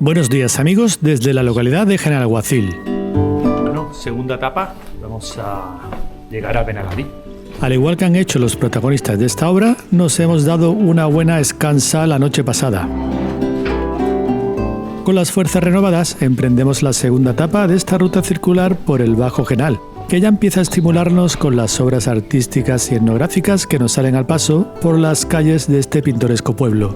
Buenos días amigos desde la localidad de Genalguacil. Bueno, segunda etapa, vamos a llegar a Benaládí. Al igual que han hecho los protagonistas de esta obra, nos hemos dado una buena descansa la noche pasada. Con las fuerzas renovadas, emprendemos la segunda etapa de esta ruta circular por el Bajo Genal, que ya empieza a estimularnos con las obras artísticas y etnográficas que nos salen al paso por las calles de este pintoresco pueblo.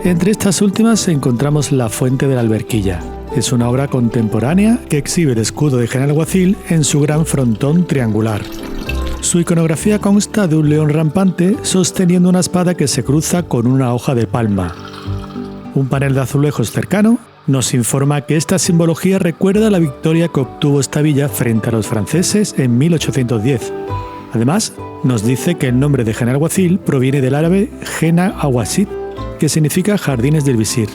Entre estas últimas encontramos la Fuente de la Alberquilla. Es una obra contemporánea que exhibe el escudo de Genalguacil en su gran frontón triangular. Su iconografía consta de un león rampante sosteniendo una espada que se cruza con una hoja de palma. Un panel de azulejos cercano nos informa que esta simbología recuerda la victoria que obtuvo esta villa frente a los franceses en 1810. Además, nos dice que el nombre de Genalguacil proviene del árabe Gena Awasit, que significa Jardines del Visir.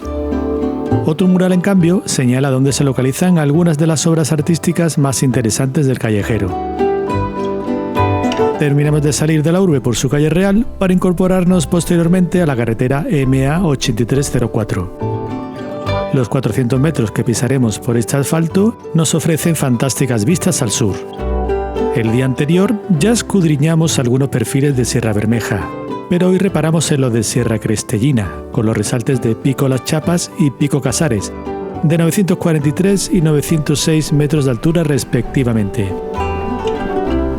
Otro mural, en cambio, señala dónde se localizan algunas de las obras artísticas más interesantes del callejero. Terminamos de salir de la urbe por su calle real para incorporarnos posteriormente a la carretera MA 8304. Los 400 metros que pisaremos por este asfalto nos ofrecen fantásticas vistas al sur. El día anterior ya escudriñamos algunos perfiles de Sierra Bermeja, pero hoy reparamos en los de Sierra Crestellina, con los resaltes de Pico Las Chapas y Pico Casares, de 943 y 906 metros de altura respectivamente.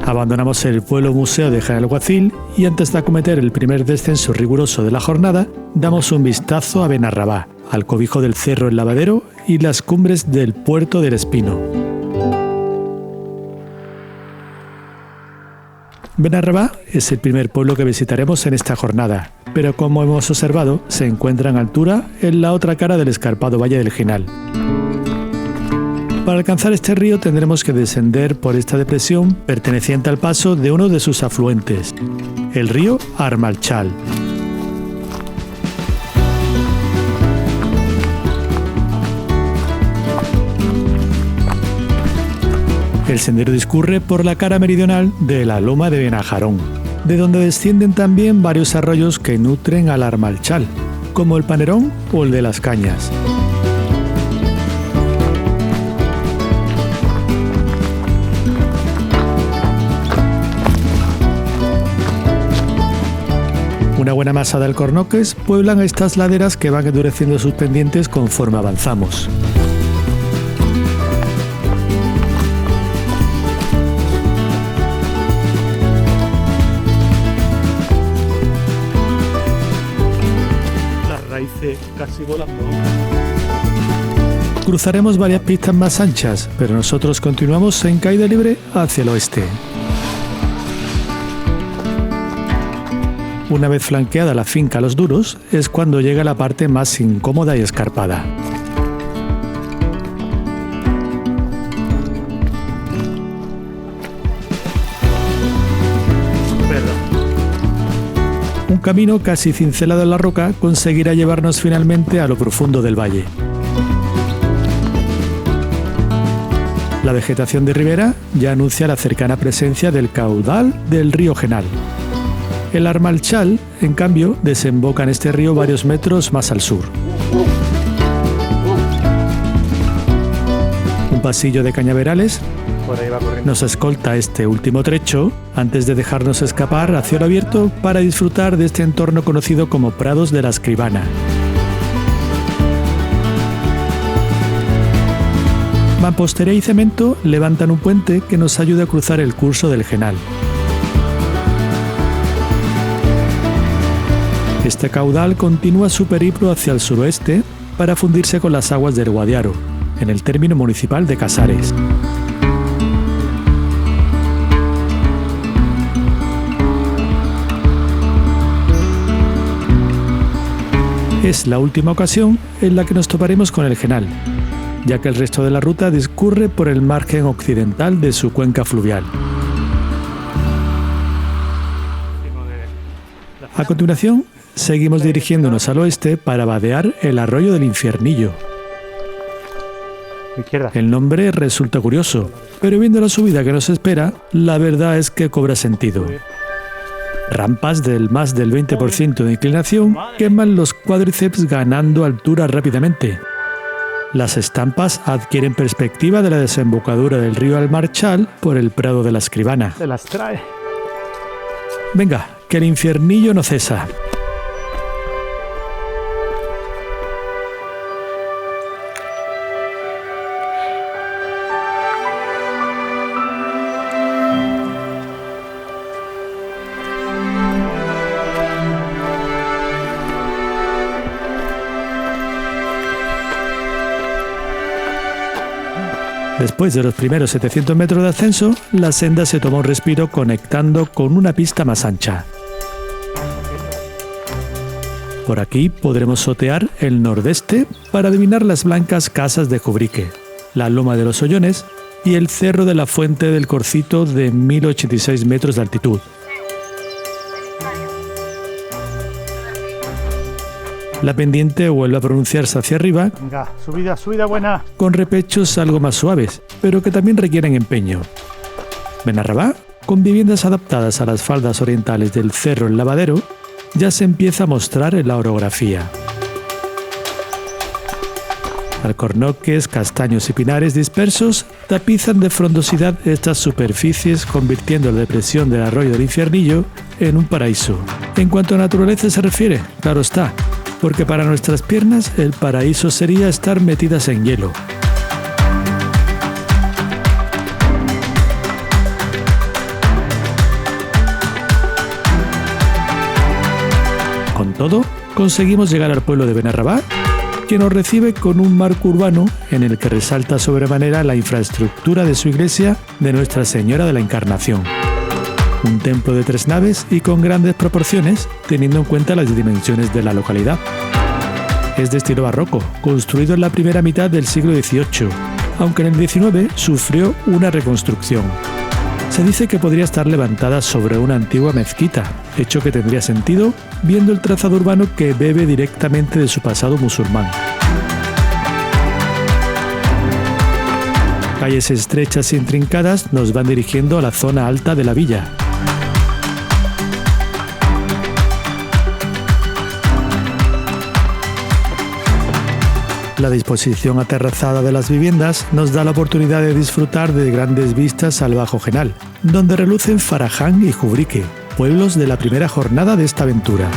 Abandonamos el pueblo museo de Genalguacil y antes de acometer el primer descenso riguroso de la jornada, damos un vistazo a Benarrabá, al cobijo del Cerro El Lavadero y las cumbres del Puerto del Espino. Benarrabá es el primer pueblo que visitaremos en esta jornada, pero como hemos observado, se encuentra en altura en la otra cara del escarpado Valle del Genal. Para alcanzar este río tendremos que descender por esta depresión perteneciente al paso de uno de sus afluentes, el río Armalchal. El sendero discurre por la cara meridional de la loma de Benajarón, de donde descienden también varios arroyos que nutren al Armalchal, como el Panerón o el de las Cañas. Una buena masa de alcornoques pueblan estas laderas que van endureciendo sus pendientes conforme avanzamos. Casi volando. Cruzaremos varias pistas más anchas, pero nosotros continuamos en caída libre hacia el oeste. Una vez flanqueada la finca Los Duros, es cuando llega la parte más incómoda y escarpada. Un camino casi cincelado en la roca conseguirá llevarnos finalmente a lo profundo del valle. La vegetación de ribera ya anuncia la cercana presencia del caudal del río Genal. El Armalchal, en cambio, desemboca en este río varios metros más al sur. Un pasillo de cañaverales nos escolta este último trecho antes de dejarnos escapar a cielo abierto para disfrutar de este entorno conocido como Prados de la Escribana. Mampostería y cemento levantan un puente que nos ayuda a cruzar el curso del Genal. Este caudal continúa su periplo hacia el suroeste para fundirse con las aguas del Guadiaro, en el término municipal de Casares. Es la última ocasión en la que nos toparemos con el Genal, ya que el resto de la ruta discurre por el margen occidental de su cuenca fluvial. A continuación, seguimos dirigiéndonos al oeste para vadear el arroyo del Infiernillo. El nombre resulta curioso, pero viendo la subida que nos espera, la verdad es que cobra sentido. Rampas del más del 20% de inclinación queman los cuádriceps ganando altura rápidamente. Las estampas adquieren perspectiva de la desembocadura del río Almarchal por el Prado de la Escribana. Se las trae. Venga, que el infiernillo no cesa. Después de los primeros 700 metros de ascenso, la senda se toma un respiro conectando con una pista más ancha. Por aquí podremos sotear el nordeste para adivinar las blancas casas de Jubrique, la loma de los Ollones y el cerro de la Fuente del Corcito de 1086 metros de altitud. La pendiente vuelve a pronunciarse hacia arriba. Venga, subida buena. Con repechos algo más suaves, pero que también requieren empeño. Benarrabá, con viviendas adaptadas a las faldas orientales del Cerro El Lavadero, ya se empieza a mostrar en la orografía. Alcornoques, castaños y pinares dispersos tapizan de frondosidad estas superficies, convirtiendo la depresión del arroyo del Infiernillo en un paraíso. En cuanto a naturaleza se refiere, claro está, porque para nuestras piernas el paraíso sería estar metidas en hielo. Con todo, conseguimos llegar al pueblo de Benarrabá, que nos recibe con un marco urbano en el que resalta sobremanera la infraestructura de su iglesia de Nuestra Señora de la Encarnación. Un templo de 3 naves y con grandes proporciones, teniendo en cuenta las dimensiones de la localidad. Es de estilo barroco, construido en la primera mitad del siglo XVIII, aunque en el XIX sufrió una reconstrucción. Se dice que podría estar levantada sobre una antigua mezquita, hecho que tendría sentido viendo el trazado urbano que bebe directamente de su pasado musulmán. Calles estrechas e intrincadas nos van dirigiendo a la zona alta de la villa. La disposición aterrazada de las viviendas nos da la oportunidad de disfrutar de grandes vistas al Bajo Genal, donde relucen Faraján y Jubrique, pueblos de la primera jornada de esta aventura.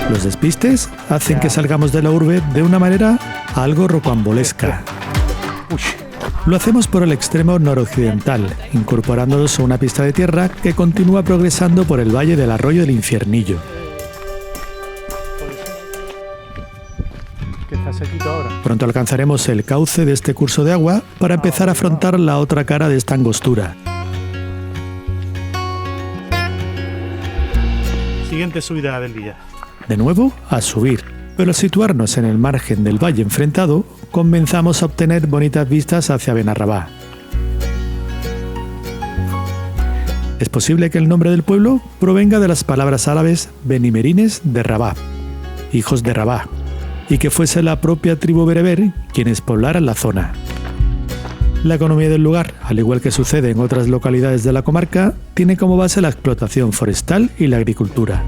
Los despistes hacen que salgamos de la urbe de una manera algo rocambolesca. Lo hacemos por el extremo noroccidental, incorporándonos a una pista de tierra que continúa progresando por el valle del arroyo del Infiernillo. Pronto alcanzaremos el cauce de este curso de agua para empezar a afrontar la otra cara de esta angostura. Siguiente subida del día. De nuevo, a subir, pero al situarnos en el margen del valle enfrentado, comenzamos a obtener bonitas vistas hacia Benarrabá. Es posible que el nombre del pueblo provenga de las palabras árabes benimerines de Rabá, hijos de Rabá, y que fuese la propia tribu bereber quienes poblaran la zona. La economía del lugar, al igual que sucede en otras localidades de la comarca, tiene como base la explotación forestal y la agricultura.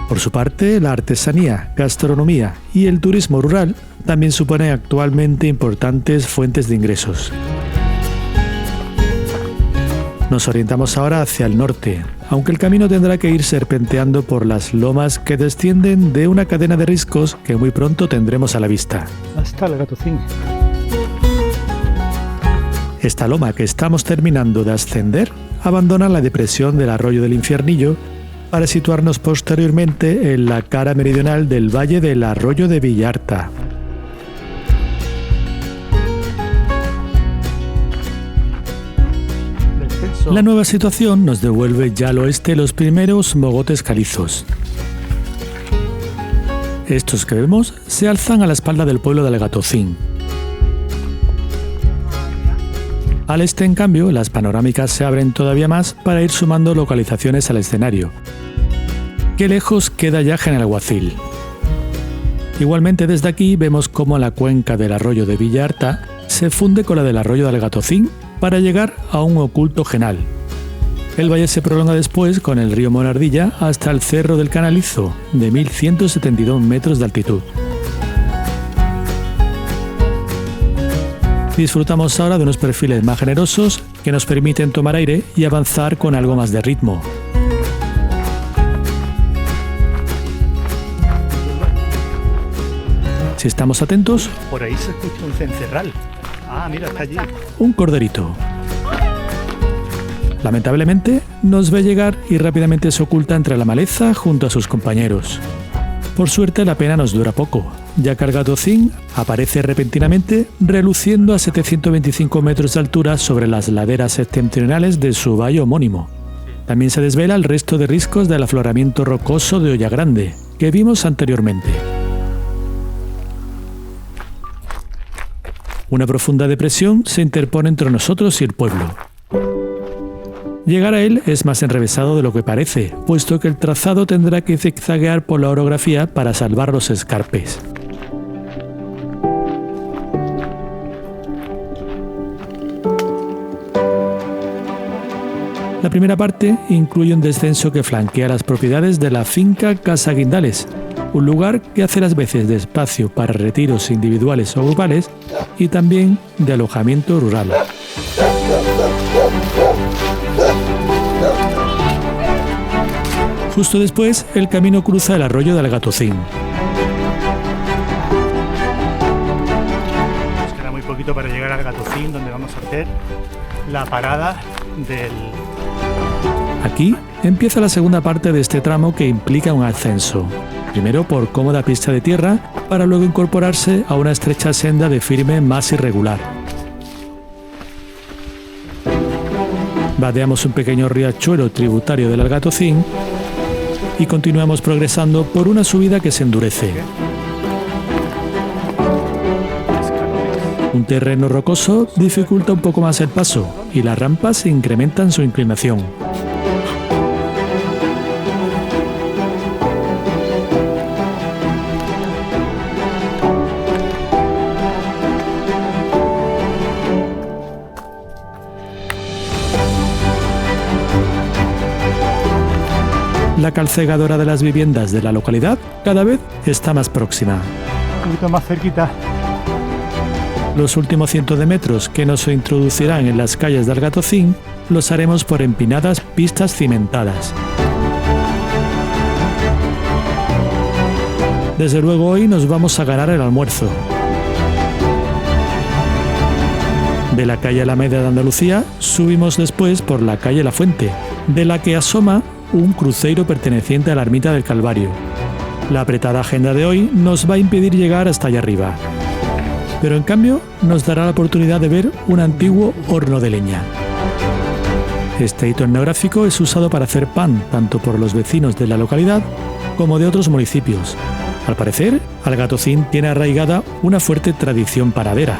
Por su parte, la artesanía, gastronomía y el turismo rural también suponen actualmente importantes fuentes de ingresos. Nos orientamos ahora hacia el norte, aunque el camino tendrá que ir serpenteando por las lomas que descienden de una cadena de riscos que muy pronto tendremos a la vista. Hasta el Gatocín. Esta loma que estamos terminando de ascender abandona la depresión del arroyo del Infiernillo para situarnos posteriormente en la cara meridional del valle del arroyo de Villarta. La nueva situación nos devuelve ya al oeste los primeros mogotes calizos. Estos que vemos se alzan a la espalda del pueblo de Algatocín. Al este, en cambio, las panorámicas se abren todavía más para ir sumando localizaciones al escenario. Qué lejos queda ya Genalguacil. Igualmente desde aquí vemos cómo la cuenca del arroyo de Villarta se funde con la del arroyo de Algatocín para llegar a un oculto genal. El valle se prolonga después con el río Monardilla hasta el Cerro del Canalizo, de 1172 metros de altitud. Disfrutamos ahora de unos perfiles más generosos que nos permiten tomar aire y avanzar con algo más de ritmo. Si estamos atentos, Por ahí se escucha un cencerral. Ah, mira, está allí. un corderito. Lamentablemente, nos ve llegar y rápidamente se oculta entre la maleza junto a sus compañeros. Por suerte, la pena nos dura poco, ya que el gatocín aparece repentinamente reluciendo a 725 metros de altura sobre las laderas septentrionales de su valle homónimo. También se desvela el resto de riscos del afloramiento rocoso de Olla Grande, que vimos anteriormente. Una profunda depresión se interpone entre nosotros y el pueblo. Llegar a él es más enrevesado de lo que parece, puesto que el trazado tendrá que zigzaguear por la orografía para salvar los escarpes. La primera parte incluye un descenso que flanquea las propiedades de la finca Casa Guindales, un lugar que hace las veces de espacio para retiros individuales o grupales y también de alojamiento rural. Justo después, el camino cruza el arroyo del Gatocín. Nos queda muy poquito para llegar al Gatocín, donde vamos a hacer la parada del... Aquí empieza la segunda parte de este tramo que implica un ascenso. Primero por cómoda pista de tierra, para luego incorporarse a una estrecha senda de firme más irregular. Vadeamos un pequeño riachuelo tributario del Algatocín y continuamos progresando por una subida que se endurece. Un terreno rocoso dificulta un poco más el paso y las rampas incrementan su inclinación. La calcegadora de las viviendas de la localidad cada vez está más próxima. Un poquito más cerquita. Los últimos cientos de metros que nos introducirán en las calles del Gatocín los haremos por empinadas pistas cimentadas. Desde luego hoy nos vamos a ganar el almuerzo. De la calle Alameda de Andalucía subimos después por la calle La Fuente, de la que asoma un cruceiro perteneciente a la Ermita del Calvario. La apretada agenda de hoy nos va a impedir llegar hasta allá arriba, pero en cambio nos dará la oportunidad de ver un antiguo horno de leña. Este hito etnográfico es usado para hacer pan tanto por los vecinos de la localidad como de otros municipios. Al parecer, Algatocín tiene arraigada una fuerte tradición panadera.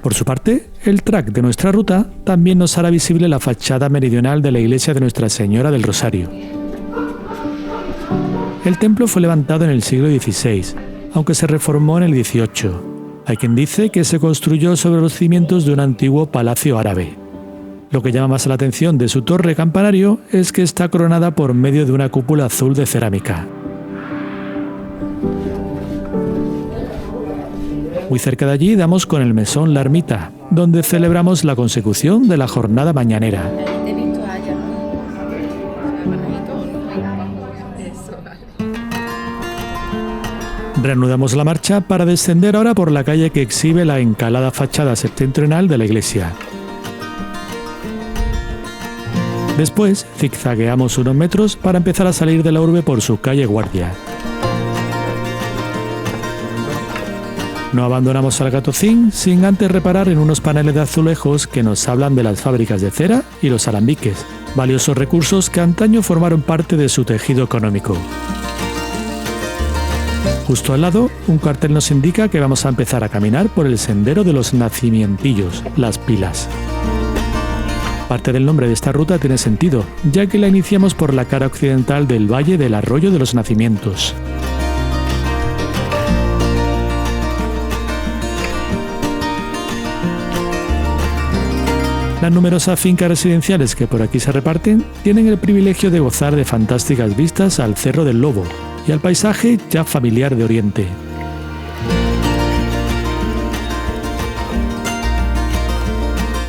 Por su parte, el track de nuestra ruta también nos hará visible la fachada meridional de la iglesia de Nuestra Señora del Rosario. El templo fue levantado en el siglo XVI, aunque se reformó en el XVIII. Hay quien dice que se construyó sobre los cimientos de un antiguo palacio árabe. Lo que llama más la atención de su torre campanario es que está coronada por medio de una cúpula azul de cerámica. Muy cerca de allí damos con el mesón La Ermita, donde celebramos la consecución de la jornada mañanera. Reanudamos la marcha para descender ahora por la calle que exhibe la encalada fachada septentrional de la iglesia. Después, zigzagueamos unos metros para empezar a salir de la urbe por su calle Guardia. No abandonamos al Gatocín sin antes reparar en unos paneles de azulejos que nos hablan de las fábricas de cera y los alambiques, valiosos recursos que antaño formaron parte de su tejido económico. Justo al lado, un cartel nos indica que vamos a empezar a caminar por el sendero de los nacimientillos, las pilas. Parte del nombre de esta ruta tiene sentido, ya que la iniciamos por la cara occidental del valle del Arroyo de los Nacimientos. Las numerosas fincas residenciales que por aquí se reparten tienen el privilegio de gozar de fantásticas vistas al Cerro del Lobo y al paisaje ya familiar de Oriente.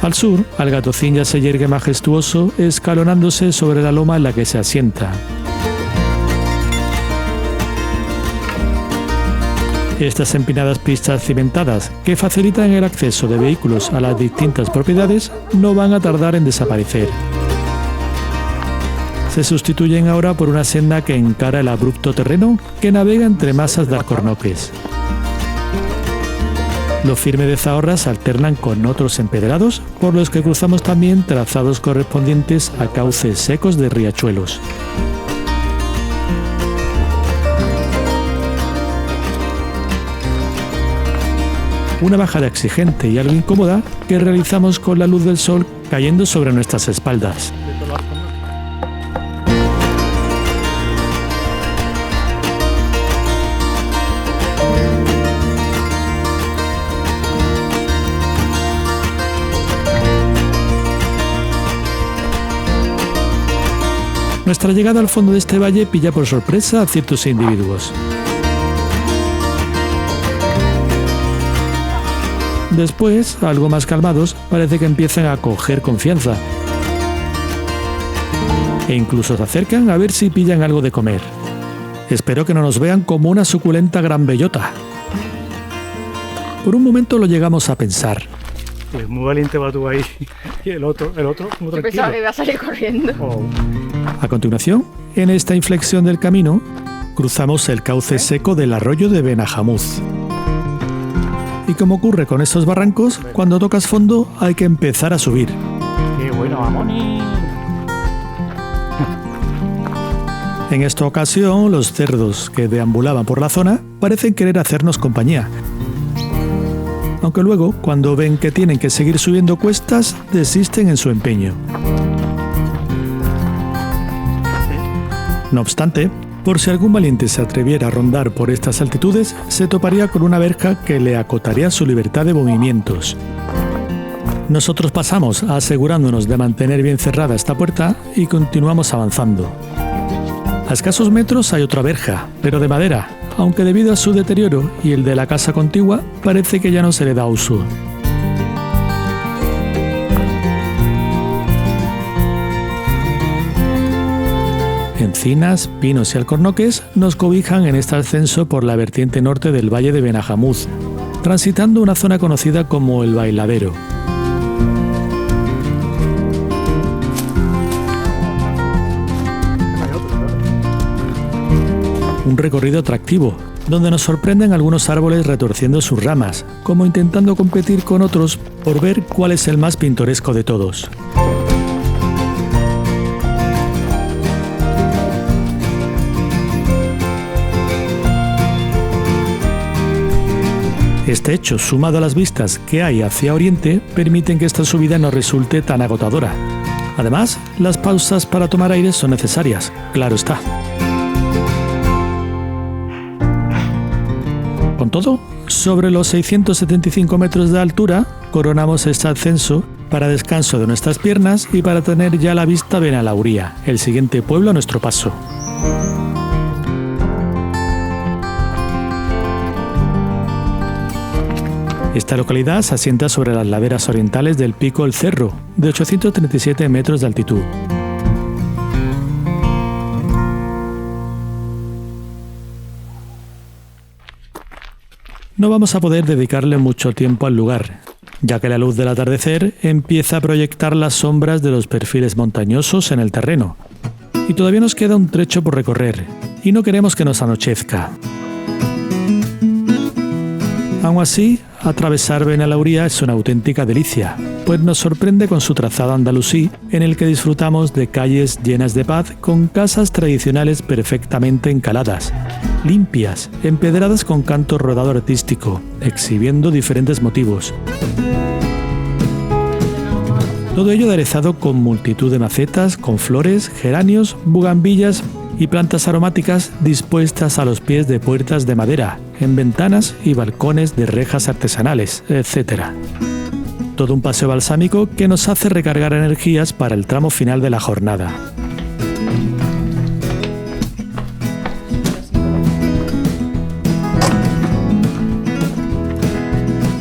Al sur, Algatocín ya se yergue majestuoso, escalonándose sobre la loma en la que se asienta. Estas empinadas pistas cimentadas, que facilitan el acceso de vehículos a las distintas propiedades, no van a tardar en desaparecer. Se sustituyen ahora por una senda que encara el abrupto terreno que navega entre masas de alcornoques. Los firmes de Zahorra se alternan con otros empedrados, por los que cruzamos también trazados correspondientes a cauces secos de riachuelos. Una bajada exigente y algo incómoda que realizamos con la luz del sol cayendo sobre nuestras espaldas. Nuestra llegada al fondo de este valle pilla por sorpresa a ciertos individuos. Después, algo más calmados, parece que empiezan a coger confianza. E incluso se acercan a ver si pillan algo de comer. Espero que no nos vean como una suculenta gran bellota. Por un momento lo llegamos a pensar. Pues muy valiente va tú ahí. Y el otro, muy tranquilo. Yo pensaba que iba a salir corriendo. Oh. A continuación, en esta inflexión del camino, cruzamos el cauce seco del arroyo de Benajamuz. Y como ocurre con estos barrancos, cuando tocas fondo hay que empezar a subir. ¡Qué bueno, Mamoni! En esta ocasión, los cerdos que deambulaban por la zona parecen querer hacernos compañía. Aunque luego, cuando ven que tienen que seguir subiendo cuestas, desisten en su empeño. No obstante, por si algún valiente se atreviera a rondar por estas altitudes, se toparía con una verja que le acotaría su libertad de movimientos. Nosotros pasamos asegurándonos de mantener bien cerrada esta puerta y continuamos avanzando. A escasos metros hay otra verja, pero de madera, aunque debido a su deterioro y el de la casa contigua, parece que ya no se le da uso. Encinas, pinos y alcornoques nos cobijan en este ascenso por la vertiente norte del valle de Benajamuz, transitando una zona conocida como el Bailadero. Un recorrido atractivo, donde nos sorprenden algunos árboles retorciendo sus ramas, como intentando competir con otros por ver cuál es el más pintoresco de todos. Este hecho, sumado a las vistas que hay hacia oriente, permiten que esta subida no resulte tan agotadora. Además, las pausas para tomar aire son necesarias, claro está. Con todo, sobre los 675 metros de altura, coronamos este ascenso para descanso de nuestras piernas y para tener ya la vista Benalauría, el siguiente pueblo a nuestro paso. Esta localidad se asienta sobre las laderas orientales del Pico El Cerro, de 837 metros de altitud. No vamos a poder dedicarle mucho tiempo al lugar, ya que la luz del atardecer empieza a proyectar las sombras de los perfiles montañosos en el terreno, y todavía nos queda un trecho por recorrer, y no queremos que nos anochezca. Aún así, atravesar Benalauría es una auténtica delicia, pues nos sorprende con su trazado andalusí, en el que disfrutamos de calles llenas de paz con casas tradicionales perfectamente encaladas, limpias, empedradas con canto rodado artístico, exhibiendo diferentes motivos. Todo ello aderezado con multitud de macetas, con flores, geranios, bugambillas y plantas aromáticas dispuestas a los pies de puertas de madera, en ventanas y balcones de rejas artesanales, etc. Todo un paseo balsámico que nos hace recargar energías para el tramo final de la jornada.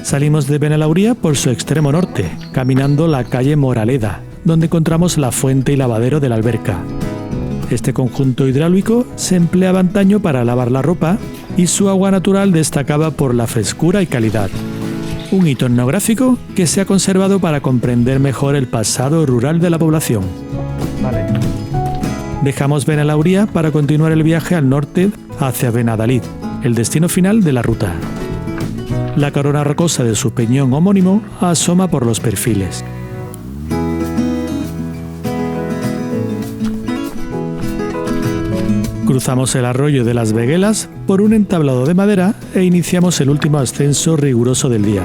Salimos de Benalauría por su extremo norte, caminando la calle Moraleda, donde encontramos la fuente y lavadero de la alberca. Este conjunto hidráulico se empleaba antaño para lavar la ropa y su agua natural destacaba por la frescura y calidad. Un hito etnográfico que se ha conservado para comprender mejor el pasado rural de la población. Vale. Dejamos Benalauría para continuar el viaje al norte hacia Benadalid, el destino final de la ruta. La corona rocosa de su peñón homónimo asoma por los perfiles. Cruzamos el arroyo de las Veguelas por un entablado de madera e iniciamos el último ascenso riguroso del día.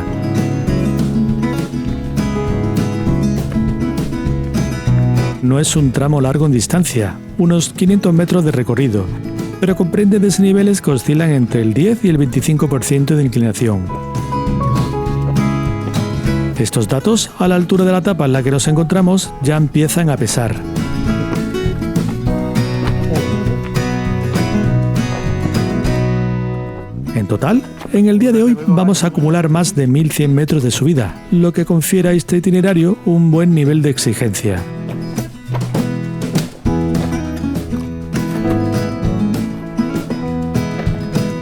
No es un tramo largo en distancia, unos 500 metros de recorrido, pero comprende desniveles que oscilan entre el 10 y el 25% de inclinación. Estos datos, a la altura de la etapa en la que nos encontramos, ya empiezan a pesar. En total, en el día de hoy vamos a acumular más de 1.100 metros de subida, lo que confiere a este itinerario un buen nivel de exigencia.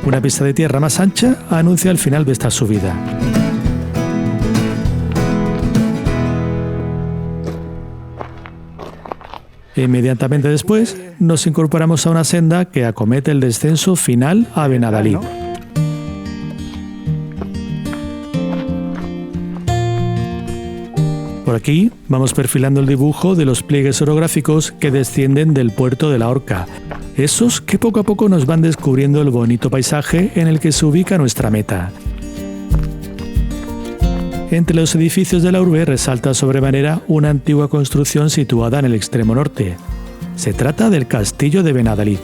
Una pista de tierra más ancha anuncia el final de esta subida. Inmediatamente después, nos incorporamos a una senda que acomete el descenso final a Benadalid. Por aquí vamos perfilando el dibujo de los pliegues orográficos que descienden del puerto de la Horca, esos que poco a poco nos van descubriendo el bonito paisaje en el que se ubica nuestra meta. Entre los edificios de la urbe resalta sobremanera una antigua construcción situada en el extremo norte. Se trata del castillo de Benadalid.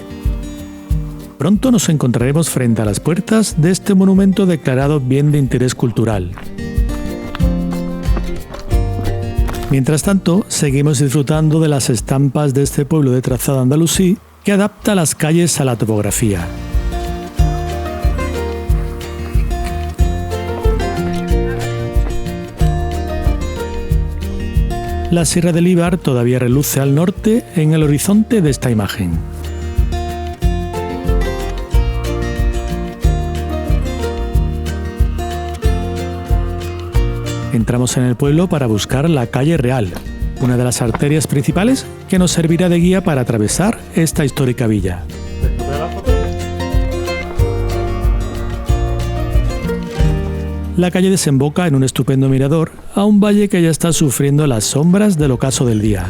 Pronto nos encontraremos frente a las puertas de este monumento declarado bien de interés cultural. Mientras tanto, seguimos disfrutando de las estampas de este pueblo de trazado andalusí que adapta las calles a la topografía. La Sierra del Íbar todavía reluce al norte en el horizonte de esta imagen. Entramos en el pueblo para buscar la calle Real, una de las arterias principales que nos servirá de guía para atravesar esta histórica villa. La calle desemboca en un estupendo mirador a un valle que ya está sufriendo las sombras del ocaso del día.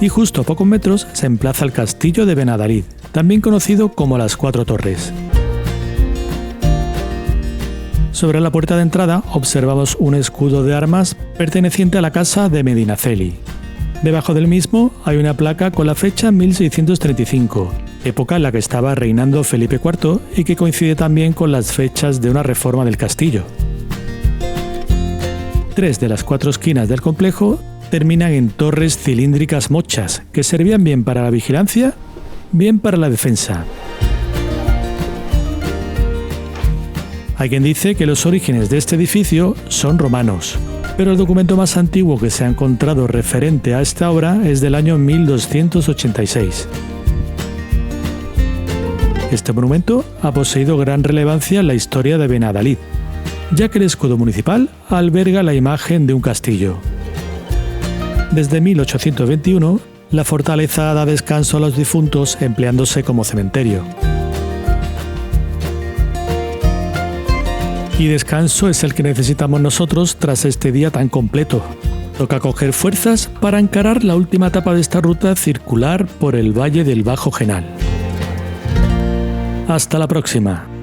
Y justo a pocos metros se emplaza el castillo de Benadalid, también conocido como las Cuatro Torres. Sobre la puerta de entrada observamos un escudo de armas perteneciente a la casa de Medinaceli. Debajo del mismo hay una placa con la fecha 1635, época en la que estaba reinando Felipe IV y que coincide también con las fechas de una reforma del castillo. 3 de las 4 esquinas del complejo terminan en torres cilíndricas mochas que servían bien para la vigilancia, bien para la defensa. Hay quien dice que los orígenes de este edificio son romanos, pero el documento más antiguo que se ha encontrado referente a esta obra es del año 1286. Este monumento ha poseído gran relevancia en la historia de Benadalid, ya que el escudo municipal alberga la imagen de un castillo. Desde 1821, la fortaleza da descanso a los difuntos empleándose como cementerio. Y descanso es el que necesitamos nosotros tras este día tan completo. Toca coger fuerzas para encarar la última etapa de esta ruta circular por el Valle del Bajo Genal. Hasta la próxima.